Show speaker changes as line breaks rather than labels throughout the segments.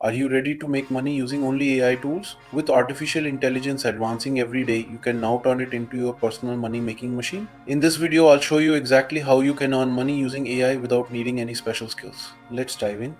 Are you ready to make money using only AI tools? With artificial intelligence advancing every day, you can now turn it into your personal money making machine. In this video, I'll show you exactly how you can earn money using AI without needing any special skills. Let's dive in.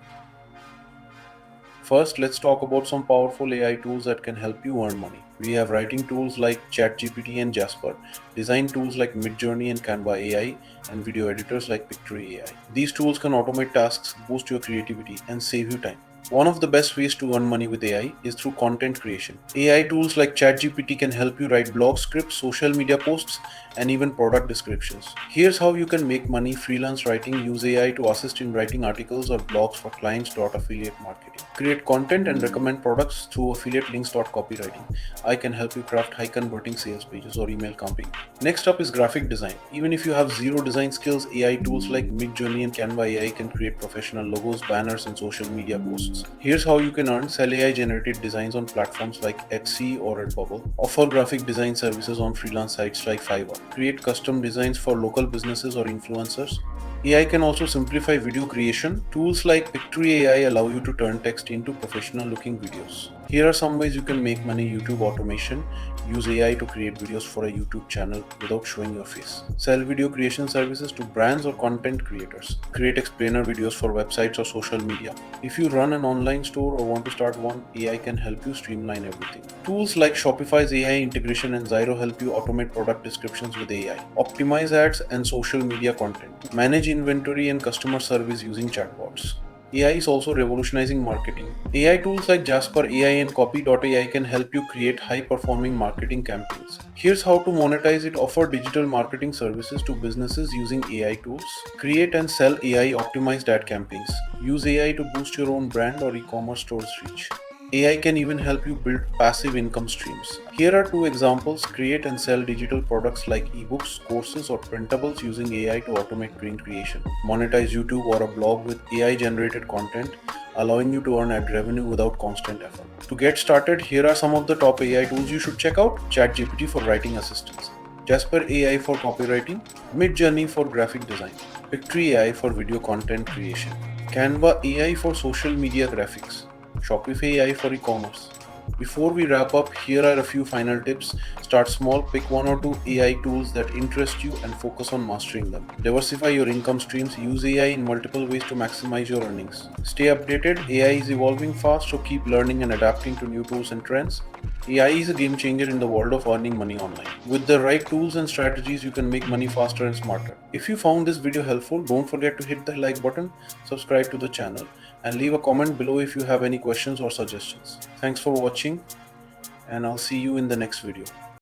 First, let's talk about some powerful AI tools that can help you earn money. We have writing tools like ChatGPT and Jasper, design tools like MidJourney and Canva AI, and video editors like Pictory AI. These tools can automate tasks, boost your creativity, and save you time. One of the best ways to earn money with AI is through content creation. AI tools like ChatGPT can help you write blog scripts, social media posts, and even product descriptions. Here's how you can make money freelance writing. Use AI to assist in writing articles or blogs for clients. Affiliate marketing. Create content and recommend products through affiliate links. Copywriting. I can help you craft high converting sales pages or email campaigns. Next up is graphic design. Even if you have zero design skills, AI tools like MidJourney and Canva AI can create professional logos, banners, and social media posts. Here's how you can earn. Sell AI generated designs on platforms like Etsy or Redbubble. Offer graphic design services on freelance sites like Fiverr. Create custom designs for local businesses or influencers. AI can also simplify video creation. Tools like Pictory AI allow you to turn text into professional looking videos. Here are some ways you can make money. YouTube automation. Use AI to create videos for a YouTube channel without showing your face. Sell video creation services to brands or content creators. Create explainer videos for websites or social media. If you run an online store or want to start one, AI can help you streamline everything. Tools like Shopify's AI integration and Zyro help you automate product descriptions with AI. Optimize ads and social media content. Manage inventory and customer service using chatbots. AI is also revolutionizing marketing. AI tools like Jasper AI and Copy.ai can help you create high-performing marketing campaigns. Here's how to monetize it. Offer digital marketing services to businesses using AI tools. Create and sell AI-optimized ad campaigns. Use AI to boost your own brand or e-commerce store's reach. AI can even help you build passive income streams. Here are two examples. Create and sell digital products like ebooks, courses, or printables using AI to automate print creation. Monetize YouTube or a blog with AI generated content, allowing you to earn ad revenue without constant effort. To get started, here are some of the top AI tools you should check out. ChatGPT for writing assistance, Jasper AI for copywriting, MidJourney for graphic design, Pictory AI for video content creation, Canva AI for social media graphics, Shopify AI for e-commerce. Before we wrap up, here are a few final tips. Start small, pick one or two AI tools that interest you and focus on mastering them. Diversify your income streams, use AI in multiple ways to maximize your earnings. Stay updated, AI is evolving fast, so keep learning and adapting to new tools and trends. AI is a game changer in the world of earning money online. With the right tools and strategies, you can make money faster and smarter. If you found this video helpful, don't forget to hit the like button, subscribe to the channel, and leave a comment below if you have any questions or suggestions. Thanks for watching, and I'll see you in the next video.